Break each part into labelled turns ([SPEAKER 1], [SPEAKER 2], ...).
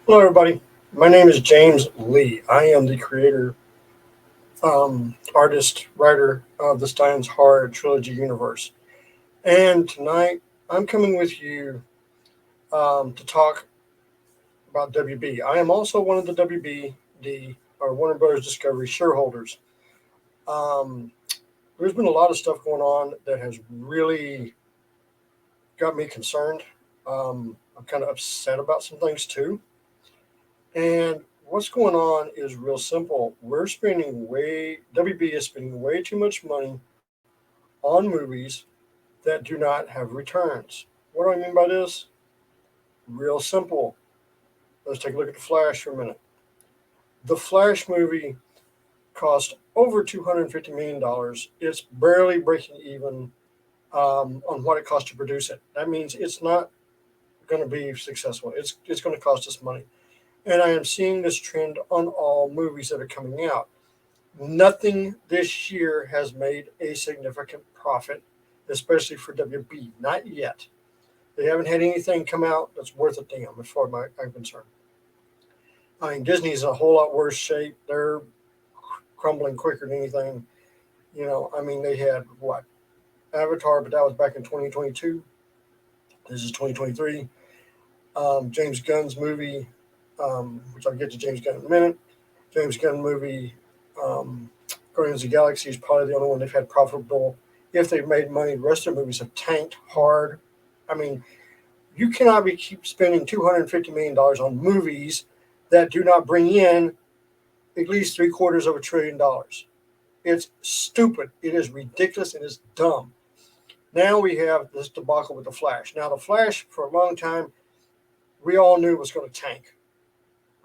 [SPEAKER 1] Hello, everybody. My name is James Lee. I am the creator, artist, writer of the Stines Horror Trilogy universe. And tonight, I'm coming with you to talk about WB. I am also one of the WBD, or Warner Brothers Discovery shareholders. Um, there's been a lot of stuff going on that has really got me concerned. I'm kind of upset about some things too. And what's going on is real simple. WB is spending way too much money on movies that do not have returns. What do I mean by this? Real simple. Let's take a look at The Flash for a minute. The Flash movie cost over $250 million. It's barely breaking even on what it costs to produce it. That means it's not going to be successful. It's going to cost us money. And I am seeing this trend on all movies that are coming out. Nothing this year has made a significant profit, especially for WB. Not yet. They haven't had anything come out that's worth a damn, as far as I'm concerned. I mean, Disney's in a whole lot worse shape. They're crumbling quicker than anything. I mean, they had what? Avatar, but that was back in 2022. This is 2023. James Gunn's movie, which I'll get to James Gunn in a minute. James Gunn movie, um, Guardians of the Galaxy is probably the only one they've had profitable. If they've made money, the rest of their movies have tanked hard. I mean, you cannot be keep spending $250 million on movies that do not bring in at least three-quarters of $1 trillion. It's stupid. It is ridiculous. It is dumb. Now we have this debacle with the Flash. Now the Flash, for a long time, we all knew was going to tank.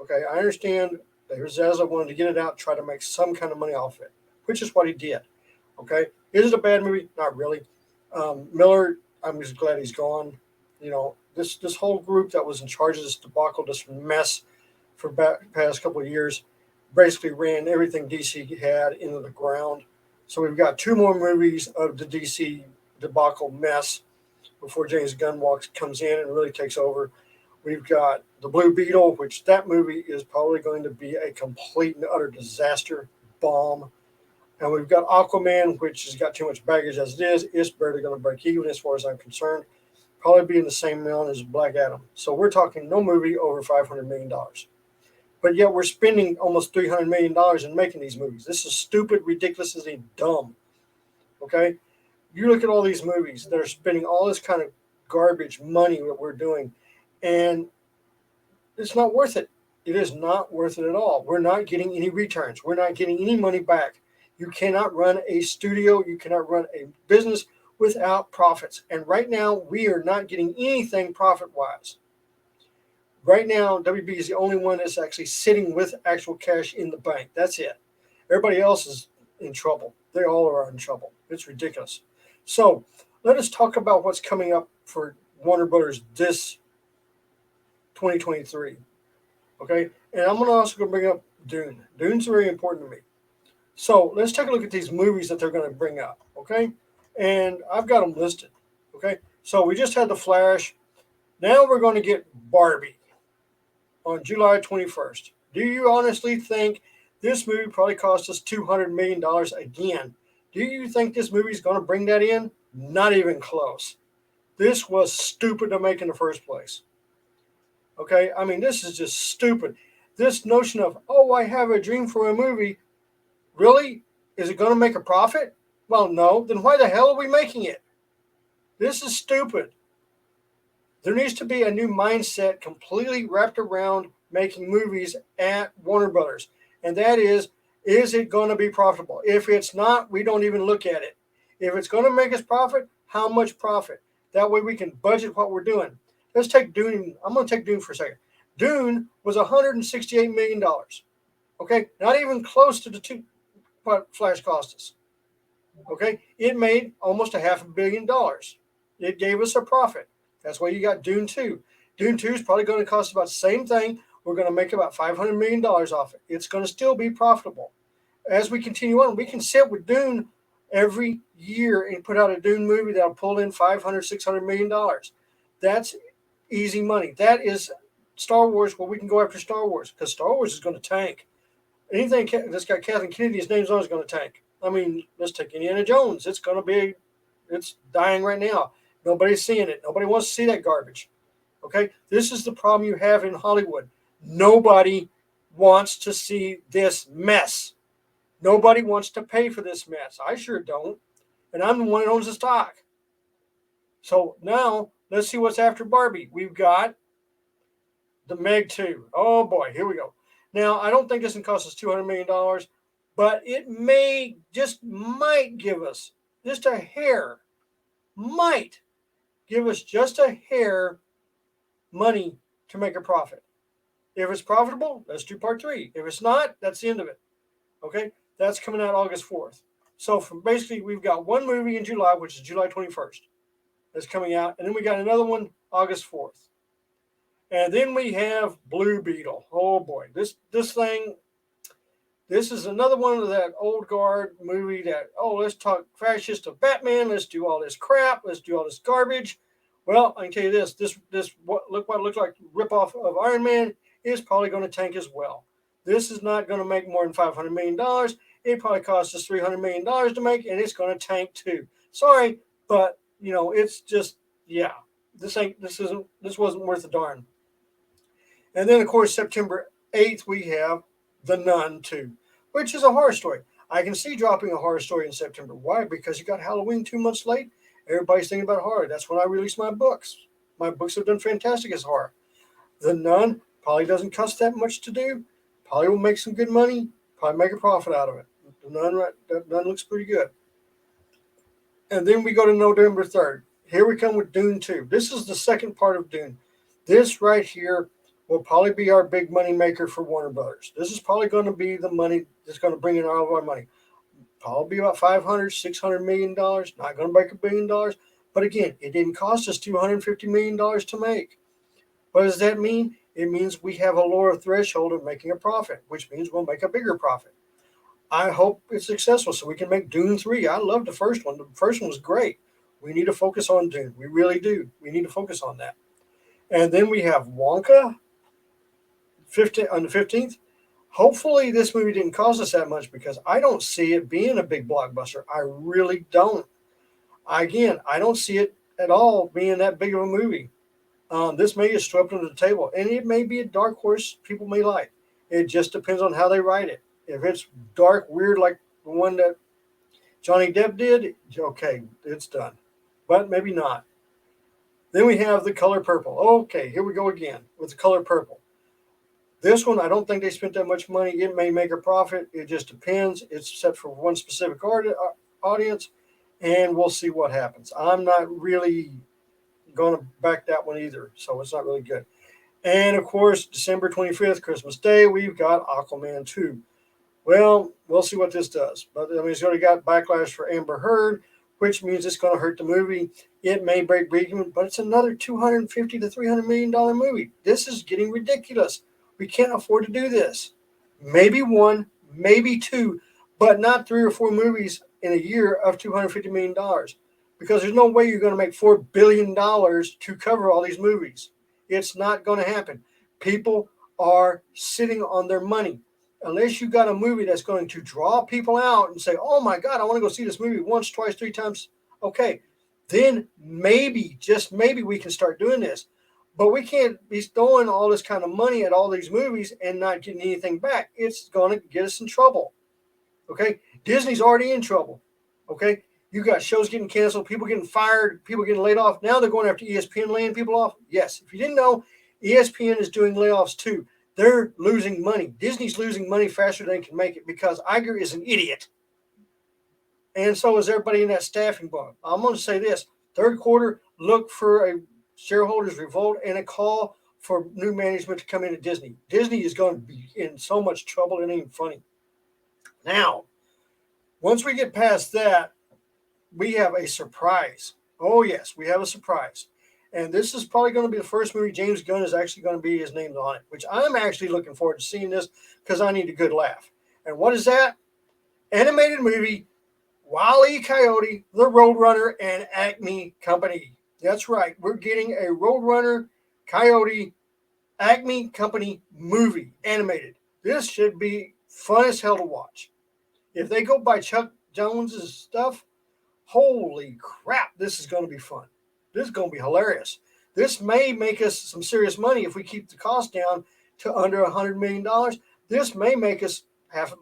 [SPEAKER 1] Okay, I understand that Zaza wanted to get it out, try to make some kind of money off it, which is what he did. Okay, is it a bad movie? Not really. Miller, I'm just glad he's gone. This whole group that was in charge of this debacle, this mess for past couple of years, basically ran everything DC had into the ground. So we've got two more movies of the DC debacle mess before James Gunn comes in and really takes over. We've got the Blue Beetle, which that movie is probably going to be a complete and utter disaster bomb. And we've got Aquaman, which has got too much baggage as it is. It's barely going to break even as far as I'm concerned. Probably be in the same amount as Black Adam. So we're talking no movie over $500 million. But yet we're spending almost $300 million in making these movies. This is stupid, ridiculous, and dumb. Okay? You look at all these movies that are spending all this kind of garbage money that we're doing, and it's not worth it. It is not worth it at all. We're not getting any returns. We're not getting any money back. You cannot run a studio, you cannot run a business without profits. And right now, we are not getting anything profit wise. Right now, WB is the only one that's actually sitting with actual cash in the bank. That's it. Everybody else is in trouble. They all are in trouble. It's ridiculous. So let us talk about what's coming up for Warner Brothers this 2023. Okay, and I'm also going to bring up Dune. Dune's very important to me. So let's take a look at these movies that they're going to bring up. Okay, and I've got them listed. Okay, so we just had The Flash. Now we're going to get Barbie on July 21st. Do you honestly think this movie probably cost us $200 million again? Do you think this movie is going to bring that in? Not even close. This was stupid to make in the first place. Okay, I mean, this is just stupid. This notion of, oh, I have a dream for a movie. Really? Is it going to make a profit? Well, no. Then why the hell are we making it? This is stupid. There needs to be a new mindset completely wrapped around making movies at Warner Brothers. And that is it going to be profitable? If it's not, we don't even look at it. If it's going to make us profit, how much profit? That way we can budget what we're doing. Let's take Dune. I'm going to take Dune for a second. Dune was $168 million. Okay, not even close to the what Flash cost us. Okay, it made almost $500 million. It gave us a profit. That's why you got Dune 2. Dune 2 is probably going to cost about the same thing. We're going to make about $500 million off it. It's going to still be profitable. As we continue on, we can sit with Dune every year and put out a Dune movie that'll pull in $500, $600 million. That's easy money. That is Star Wars, well, we can go after Star Wars because Star Wars is going to tank. Anything that's got Kathleen Kennedy's names on is going to tank. I mean, let's take Indiana Jones. It's dying right now. Nobody's seeing it. Nobody wants to see that garbage. Okay? This is the problem you have in Hollywood. Nobody wants to see this mess. Nobody wants to pay for this mess. I sure don't. And I'm the one that owns the stock. So now let's see what's after Barbie. We've got the Meg 2. Oh boy, here we go. Now, I don't think this can cost us $200 million, but it might give us just a hair, might give us just a hair money to make a profit. If it's profitable, let's do part 3. If it's not, that's the end of it. Okay, that's coming out August 4th. So basically, we've got one movie in July, which is July 21st, that's coming out, and then we got another one August 4th. And then we have Blue Beetle. Oh boy, this thing. This is another one of that old guard movie that, let's talk fascist of Batman. Let's do all this crap. Let's do all this garbage. Well, I can tell you this what it looks like ripoff of Iron Man is probably going to tank as well. This is not going to make more than $500 million. It probably costs us $300 million to make, and it's going to tank too. Sorry, but it's just, yeah, this wasn't worth a darn. And then, of course, September 8th, we have The Nun 2, which is a horror story. I can see dropping a horror story in September. Why? Because you got Halloween 2 months late. Everybody's thinking about horror. That's when I release my books. My books have done fantastic as horror. The Nun probably doesn't cost that much to do. Probably will make some good money. Probably make a profit out of it. The Nun looks pretty good. And then we go to November 3rd. Here we come with Dune 2. This is the second part of Dune. This right here will probably be our big money maker for Warner Brothers. This is probably going to be the money that's going to bring in all of our money. Probably about $500, $600 million. Not going to break $1 billion. But again, it didn't cost us $250 million to make. What does that mean? It means we have a lower threshold of making a profit, which means we'll make a bigger profit. I hope it's successful so we can make Dune 3. I love the first one. The first one was great. We need to focus on Dune. We really do. We need to focus on that. And then we have Wonka on the 15th. Hopefully this movie didn't cost us that much because I don't see it being a big blockbuster. I really don't. Again, I don't see it at all being that big of a movie. This may get swept under the table, and it may be a dark horse people may like. It just depends on how they write it. If it's dark, weird, like the one that Johnny Depp did, okay, it's done. But maybe not. Then we have The Color Purple. Okay, here we go again with The Color Purple. This one, I don't think they spent that much money. It may make a profit. It just depends. It's set for one specific audience, and we'll see what happens. I'm not really going to back that one either, so it's not really good. And, of course, December 25th, Christmas Day, we've got Aquaman 2. Well, we'll see what this does. But it's already got backlash for Amber Heard, which means it's going to hurt the movie. It may break even, but it's another $250 to $300 million movie. This is getting ridiculous. We can't afford to do this. Maybe one, maybe two, but not 3 or 4 movies in a year of $250 million. Because there's no way you're going to make $4 billion to cover all these movies. It's not going to happen. People are sitting on their money. Unless you got a movie that's going to draw people out and say, oh my God, I want to go see this movie once, twice, 3 times. Okay, then maybe, just maybe we can start doing this. But we can't be throwing all this kind of money at all these movies and not getting anything back. It's going to get us in trouble. Okay, Disney's already in trouble. Okay, you got shows getting canceled, people getting fired, people getting laid off. Now they're going after ESPN laying people off. Yes, if you didn't know, ESPN is doing layoffs too. They're losing money. Disney's losing money faster than they can make it because Iger is an idiot. And so is everybody in that staffing bar. I'm going to say this. Third quarter, look for a shareholders revolt and a call for new management to come into Disney. Disney is going to be in so much trouble, it ain't even funny. Now, once we get past that, we have a surprise. Oh, yes, we have a surprise. And this is probably going to be the first movie James Gunn is actually going to be his name on it, which I'm actually looking forward to seeing this because I need a good laugh. And what is that? Animated movie, Wile E. Coyote, the Roadrunner, and Acme Company. That's right. We're getting a Roadrunner Coyote Acme Company movie, animated. This should be fun as hell to watch. If they go by Chuck Jones's stuff, holy crap, this is going to be fun. This is going to be hilarious. This may make us some serious money if we keep the cost down to under $100 million. This may make us half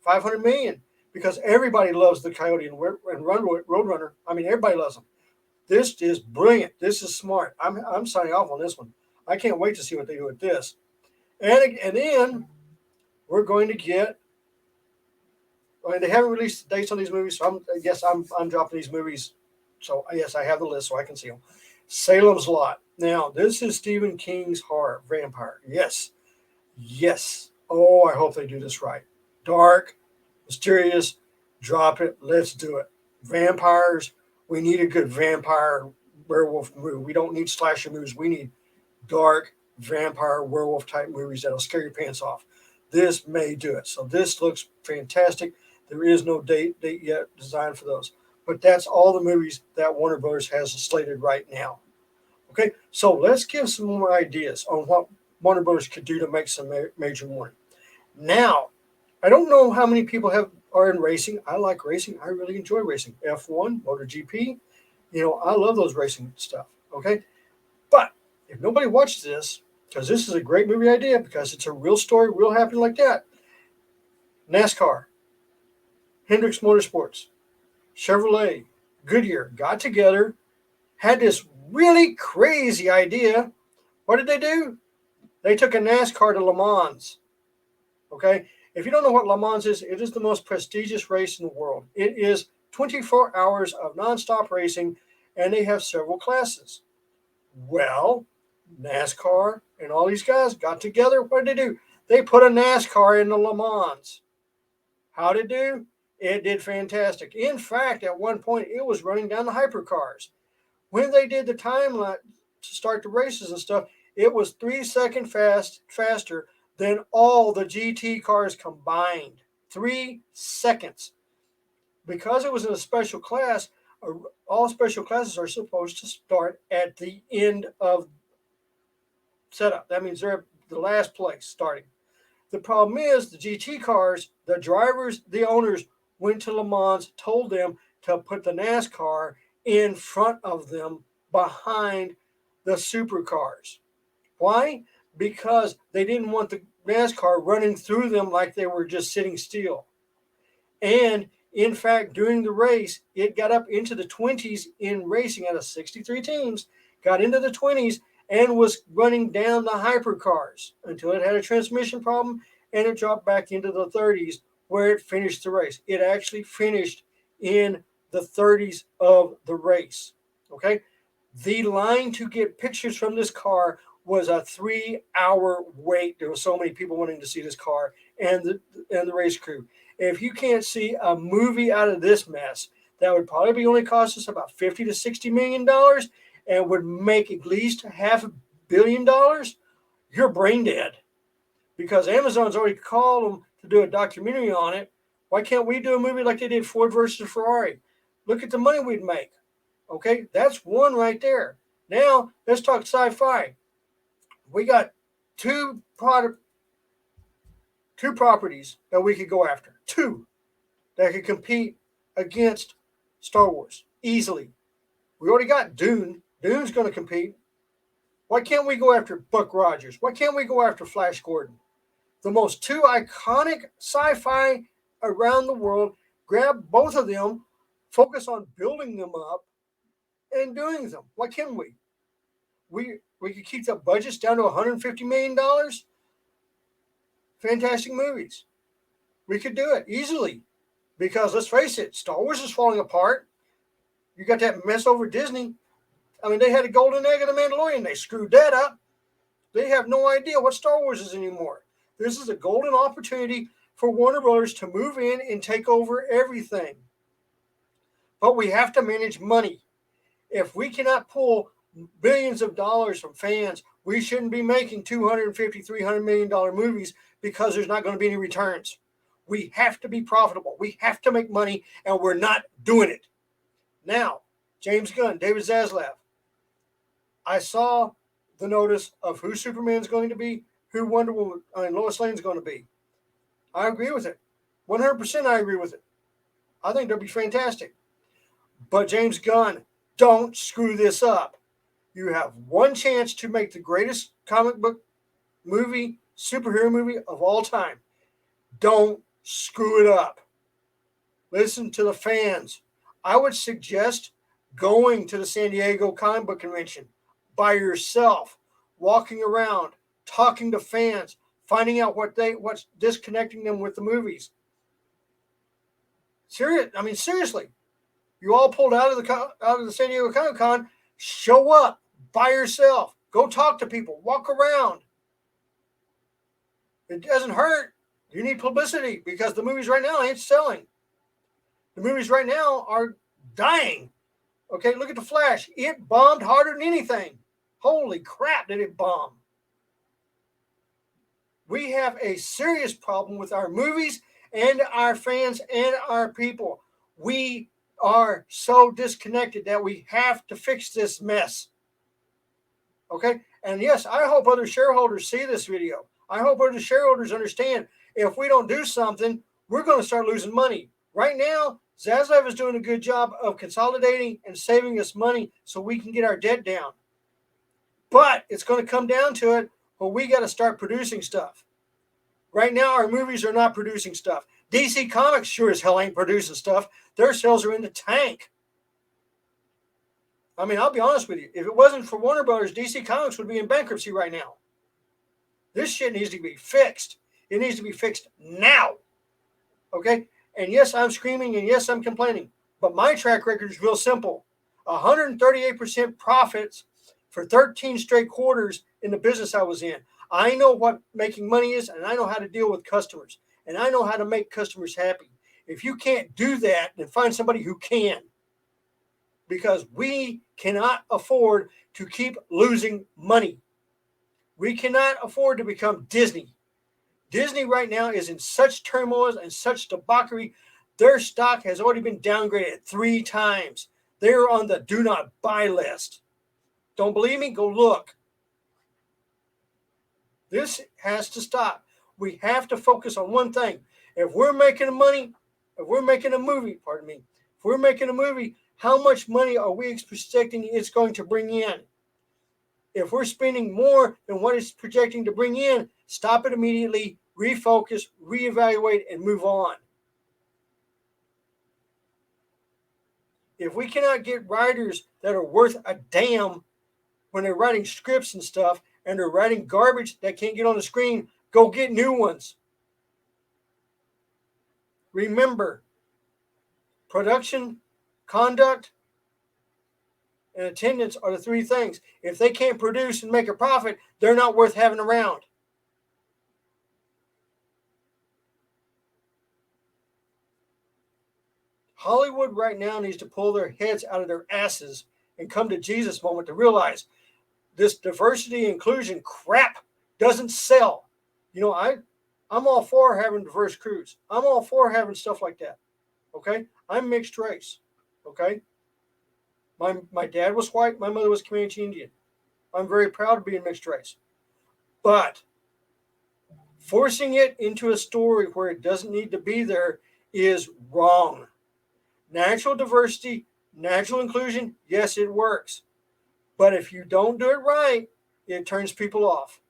[SPEAKER 1] 500 million because everybody loves the Coyote and Roadrunner. I mean, everybody loves them. This is brilliant. This is smart. I'm signing off on this one. I can't wait to see what they do with this. And then we're going to get. I mean, they haven't released dates on these movies, so I'm dropping these movies. So yes, I have the list so I can see them. Salem's Lot. Now, this is Stephen King's horror vampire. Yes. Oh, I hope they do this right. Dark, mysterious. Drop it. Let's do it. Vampires. We need a good vampire werewolf movie. We don't need slasher movies. We need dark vampire werewolf type movies that'll scare your pants off. This may do it. So this looks fantastic. There is no date yet designed for those. But that's all the movies that Warner Brothers has slated right now. Okay, so let's give some more ideas on what Warner Brothers could do to make some major money. Now, I don't know how many people are in racing. I like racing. I really enjoy racing. F1, MotoGP. I love those racing stuff. Okay, but if nobody watches this, because this is a great movie idea, because it's a real story, real happening like that. NASCAR, Hendricks Motorsports, Chevrolet, Goodyear got together, had this really crazy idea. What did they do? They took a NASCAR to Le Mans. Okay? If you don't know what Le Mans is, it is the most prestigious race in the world. It is 24 hours of nonstop racing, and they have several classes. Well, NASCAR and all these guys got together. What did they do? They put a NASCAR in the Le Mans. How did it do? It did fantastic. In fact, at one point, it was running down the hypercars. When they did the timeline to start the races and stuff, it was 3 seconds faster than all the GT cars combined. 3 seconds. Because it was in a special class, all special classes are supposed to start at the end of setup. That means they're at the last place starting. The problem is the GT cars, the drivers, the owners went to Le Mans, told them to put the NASCAR in front of them behind the supercars. Why? Because they didn't want the NASCAR running through them like they were just sitting still. And in fact, during the race, it got up into the 20s in racing out of 63 teams, got into the 20s and was running down the hypercars until it had a transmission problem and it dropped back into the 30s where it finished the race. It actually finished in the 30s of the race. Okay? The line to get pictures from this car was a 3-hour wait. There were so many people wanting to see this car and the race crew. If you can't see a movie out of this mess, that would probably only cost us about $50 to $60 million and would make at least $500 million, you're brain dead. Because Amazon's already called them to do a documentary on it. Why can't we do a movie like they did Ford versus Ferrari? Look at the money we'd make. Okay, that's one right there. Now, let's talk sci-fi. We got two properties that we could go after. Two that could compete against Star Wars easily. We already got Dune. Dune's going to compete. Why can't we go after Buck Rogers? Why can't we go after Flash Gordon? The most two iconic sci-fi around the world. Grab both of them, focus on building them up and doing them. Why can't we? We could keep the budgets down to $150 million. Fantastic movies. We could do it easily because let's face it, Star Wars is falling apart. You got that mess over Disney. I mean, they had a golden egg of the Mandalorian. They screwed that up. They have no idea what Star Wars is anymore. This is a golden opportunity for Warner Brothers to move in and take over everything. But we have to manage money. If we cannot pull billions of dollars from fans, we shouldn't be making $250, $300 million movies because there's not going to be any returns. We have to be profitable. We have to make money, and we're not doing it. Now, James Gunn, David Zaslav. I saw the notice of who Superman's going to be, who Wonder Woman and Lois Lane's going to be. I agree with it. 100% I agree with it. I think they'll be fantastic. But James Gunn, don't screw this up. You have one chance to make the greatest comic book movie, superhero movie of all time. Don't screw it up. Listen to the fans. I would suggest going to the San Diego Comic Book Convention by yourself, walking around, talking to fans, finding out what's disconnecting them with the movies. Seriously, you all pulled out of the San Diego Comic Con. Show up by yourself. Go talk to people. Walk around. It doesn't hurt. You need publicity because the movies right now ain't selling. The movies right now are dying. Okay, look at The Flash. It bombed harder than anything. Holy crap, did it bomb. We have a serious problem with our movies and our fans and our people. We are so disconnected that we have to fix this mess. Okay? And yes, I hope other shareholders see this video. I hope other shareholders understand if we don't do something, we're going to start losing money. Right now, Zaslav is doing a good job of consolidating and saving us money so we can get our debt down. But it's going to come down to it where we got to start producing stuff. Right now, our movies are not producing stuff. DC Comics sure as hell ain't producing stuff. Their sales are in the tank. I mean, I'll be honest with you. If it wasn't for Warner Brothers, DC Comics would be in bankruptcy right now. This shit needs to be fixed. It needs to be fixed now. Okay? And yes, I'm screaming, and yes, I'm complaining. But my track record is real simple. 138% profits for 13 straight quarters in the business I was in. I know what making money is, and I know how to deal with customers. And I know how to make customers happy. If you can't do that, then find somebody who can. Because we cannot afford to keep losing money. We cannot afford to become Disney. Disney right now is in such turmoil and such debauchery. Their stock has already been downgraded 3 times. They're on the do not buy list. Don't believe me? Go look. This has to stop. We have to focus on one thing. If we're making movie, if we're making a movie, how much money are we projecting it's going to bring in? If we're spending more than what it's projecting to bring in, stop it immediately, refocus, reevaluate, and move on. If we cannot get writers that are worth a damn when they're writing scripts and stuff, and they're writing garbage that can't get on the screen, go get new ones. Remember, production, conduct, and attendance are the 3 things. If they can't produce and make a profit, they're not worth having around. Hollywood right now needs to pull their heads out of their asses and come to Jesus moment to realize this diversity inclusion crap doesn't sell. You know, I'm all for having diverse crews. I'm all for having stuff like that. Okay? I'm mixed race. Okay? My dad was white. My mother was Comanche Indian. I'm very proud of being mixed race. But forcing it into a story where it doesn't need to be there is wrong. Natural diversity, natural inclusion, yes, it works. But if you don't do it right, it turns people off.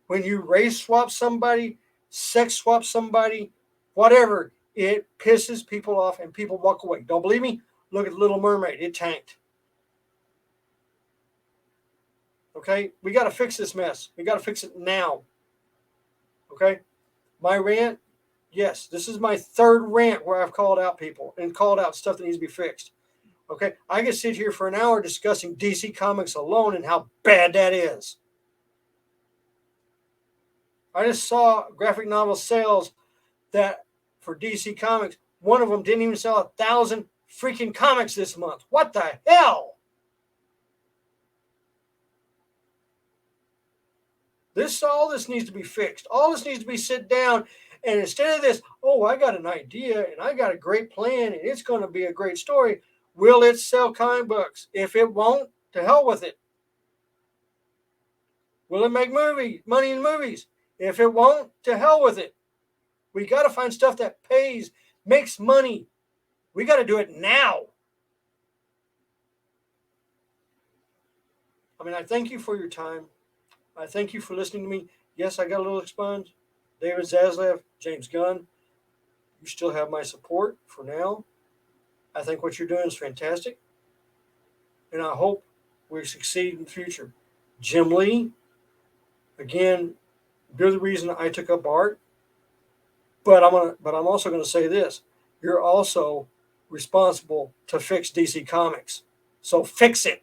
[SPEAKER 1] When you race swap somebody, sex swap somebody, whatever, it pisses people off and people walk away. Don't believe me? Look at The Little Mermaid. It tanked. Okay? We got to fix this mess. We got to fix it now. Okay? My rant, yes, this is my 3rd rant where I've called out people and called out stuff that needs to be fixed. Okay? I could sit here for an hour discussing DC Comics alone and how bad that is. I just saw graphic novel sales that for DC Comics, one of them didn't even sell 1,000 freaking comics this month. What the hell? All this needs to be fixed. All this needs to be sit down, and instead of this, oh, I got an idea and I got a great plan and it's going to be a great story. Will it sell comic books? If it won't, to hell with it. Will it make money in movies? If it won't, to hell with it. We got to find stuff that pays, makes money. We got to do it now. I mean, I thank you for your time. I thank you for listening to me. Yes, I got a little expunged. David Zaslav, James Gunn, you still have my support for now. I think what you're doing is fantastic. And I hope we succeed in the future. Jim Lee, again, you're the reason I took up art. But I'm also gonna say this. You're also responsible to fix DC Comics. So fix it.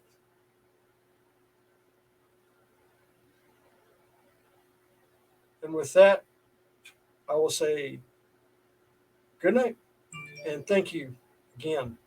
[SPEAKER 1] And with that, I will say good night and thank you again.